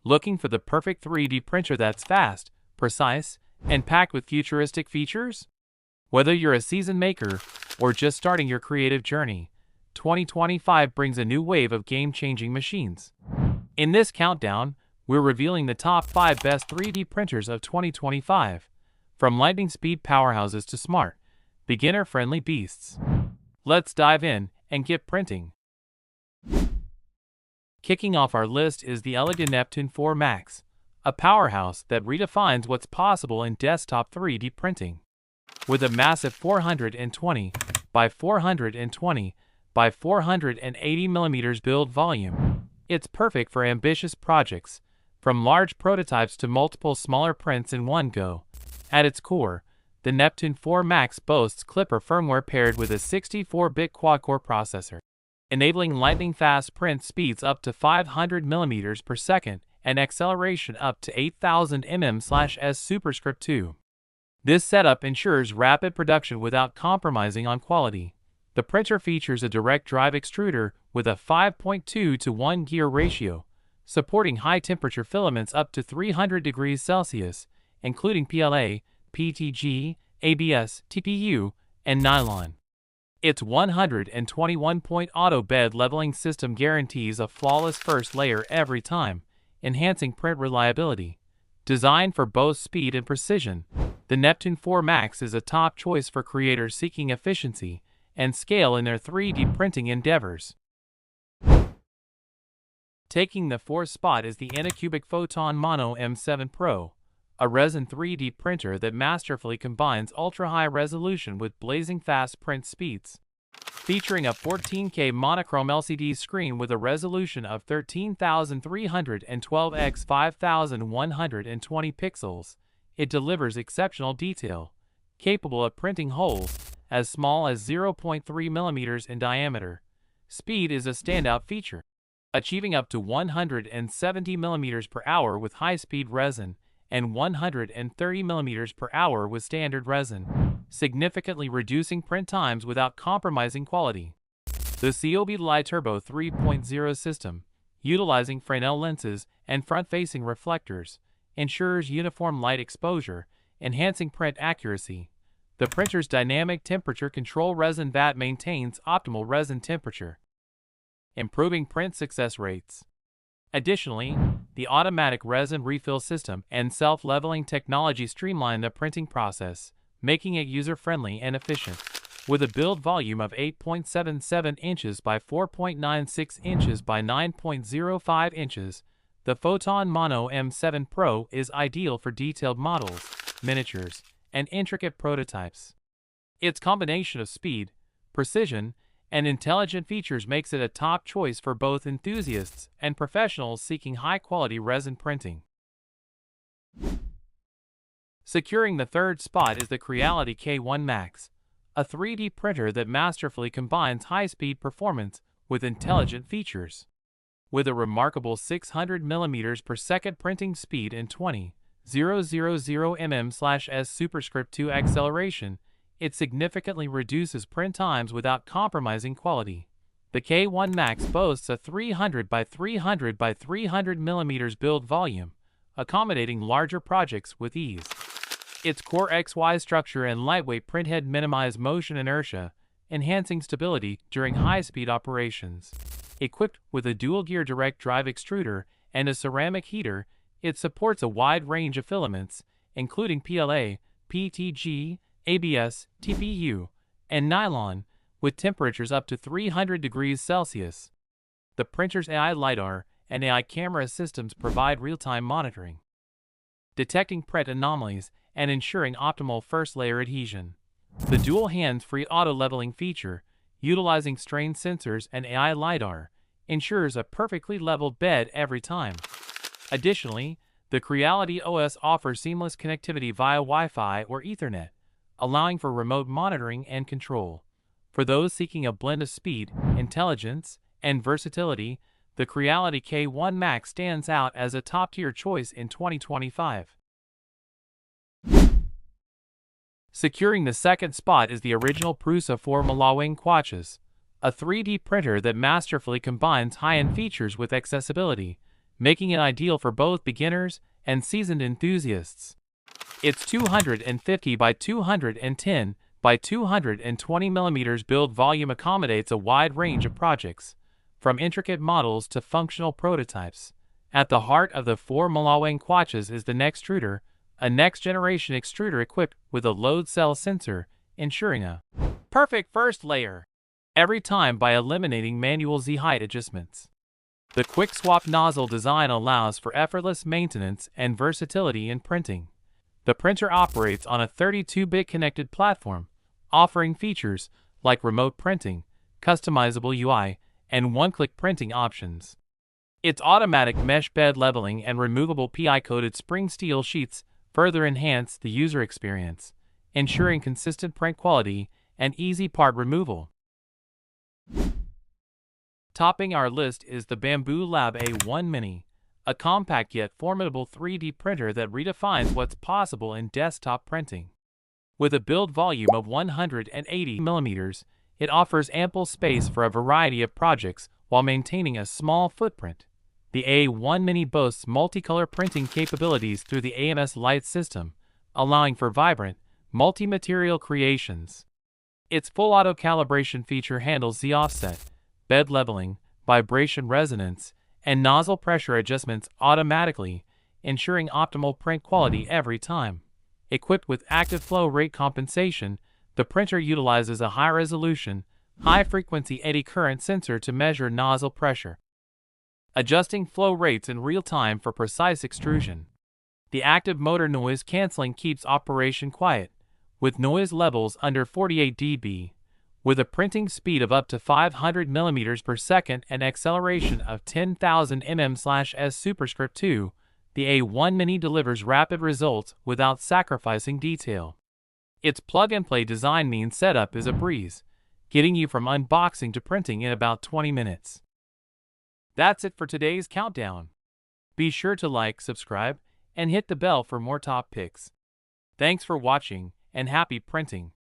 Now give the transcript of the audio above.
Looking for the perfect 3D printer that's fast, precise, and packed with futuristic features? Whether you're a seasoned maker or just starting your creative journey, 2025 brings a new wave of game-changing machines. In this countdown, we're revealing the top 5 best 3D printers of 2025, from lightning-speed powerhouses to smart, beginner-friendly beasts. Let's dive in and get printing. Kicking off our list is the ELEGOO Neptune 4 Max, a powerhouse that redefines what's possible in desktop 3D printing. With a massive 420 by 420 by 480 mm build volume, it's perfect for ambitious projects, from large prototypes to multiple smaller prints in one go. At its core, the Neptune 4 Max boasts Clipper firmware paired with a 64-bit quad-core processor, enabling lightning-fast print speeds up to 500 mm per second and acceleration up to 8000 mm/s superscript 2. This setup ensures rapid production without compromising on quality. The printer features a direct drive extruder with a 5.2 to 1 gear ratio, supporting high-temperature filaments up to 300 degrees Celsius, including PLA, PETG, ABS, TPU, and nylon. Its 121-point auto bed leveling system guarantees a flawless first layer every time, enhancing print reliability. Designed for both speed and precision, the Neptune 4 Max is a top choice for creators seeking efficiency and scale in their 3D printing endeavors. Taking the fourth spot is the ANYCUBIC Photon Mono M7 Pro, a resin 3D printer that masterfully combines ultra-high resolution with blazing fast print speeds. Featuring a 14K monochrome LCD screen with a resolution of 13,312 x 5,120 pixels, it delivers exceptional detail, capable of printing holes as small as 0.3 mm in diameter. Speed is a standout feature, achieving up to 170 mm per hour with high-speed resin and 130 mm per hour with standard resin, significantly reducing print times without compromising quality. The COB Light Turbo 3.0 system, utilizing Fresnel lenses and front-facing reflectors, ensures uniform light exposure, enhancing print accuracy. The printer's dynamic temperature control resin vat maintains optimal resin temperature, improving print success rates. Additionally, the automatic resin refill system and self-leveling technology streamline the printing process, making it user-friendly and efficient. With a build volume of 8.77 inches by 4.96 inches by 9.05 inches, the Photon Mono M7 Pro is ideal for detailed models, miniatures, and intricate prototypes. Its combination of speed, precision, and intelligent features makes it a top choice for both enthusiasts and professionals seeking high-quality resin printing. Securing the third spot is the Creality K1 Max, a 3D printer that masterfully combines high-speed performance with intelligent features. With a remarkable 600 mm per second printing speed and 20,000 mm/s superscript 2 acceleration, it significantly reduces print times without compromising quality. The K1 Max boasts a 300 by 300 by 300 mm build volume, accommodating larger projects with ease. Its core XY structure and lightweight printhead minimize motion inertia, enhancing stability during high-speed operations. Equipped with a dual-gear direct drive extruder and a ceramic heater, it supports a wide range of filaments, including PLA, PETG, ABS, TPU, and nylon, with temperatures up to 300 degrees Celsius. The printer's AI LiDAR and AI camera systems provide real-time monitoring, detecting print anomalies and ensuring optimal first-layer adhesion. The dual hands-free auto-leveling feature, utilizing strain sensors and AI LiDAR, ensures a perfectly leveled bed every time. Additionally, the Creality OS offers seamless connectivity via Wi-Fi or Ethernet, allowing for remote monitoring and control. For those seeking a blend of speed, intelligence, and versatility, the Creality K1 Max stands out as a top-tier choice in 2025. Securing the second spot is the original Prusa Wing Quaches, a 3D printer that masterfully combines high-end features with accessibility, making it ideal for both beginners and seasoned enthusiasts. Its 250 by 210 by 220 mm build volume accommodates a wide range of projects, from intricate models to functional prototypes. At the heart of the 4 Malawang Quatches is the Nextruder, a next-generation extruder equipped with a load cell sensor, ensuring a perfect first layer every time by eliminating manual Z-height adjustments. The quick-swap nozzle design allows for effortless maintenance and versatility in printing. The printer operates on a 32-bit connected platform, offering features like remote printing, customizable UI, and one-click printing options. Its automatic mesh bed leveling and removable PI-coated spring steel sheets further enhance the user experience, ensuring consistent print quality and easy part removal. Topping our list is the Bambu Lab A1 Mini, a compact yet formidable 3D printer that redefines what's possible in desktop printing. With a build volume of 180 mm, it offers ample space for a variety of projects while maintaining a small footprint. The A1 Mini boasts multicolor printing capabilities through the AMS light system, allowing for vibrant, multi-material creations. Its full auto-calibration feature handles the offset, bed leveling, vibration resonance, and nozzle pressure adjustments automatically, ensuring optimal print quality every time. Equipped with active flow rate compensation, the printer utilizes a high-resolution, high-frequency eddy current sensor to measure nozzle pressure, adjusting flow rates in real time for precise extrusion. The active motor noise canceling keeps operation quiet, with noise levels under 48 dB. With a printing speed of up to 500 mm per second and acceleration of 10,000 mm/s superscript 2, the A1 Mini delivers rapid results without sacrificing detail. Its plug-and-play design means setup is a breeze, getting you from unboxing to printing in about 20 minutes. That's it for today's countdown. Be sure to like, subscribe, and hit the bell for more top picks. Thanks for watching, and happy printing!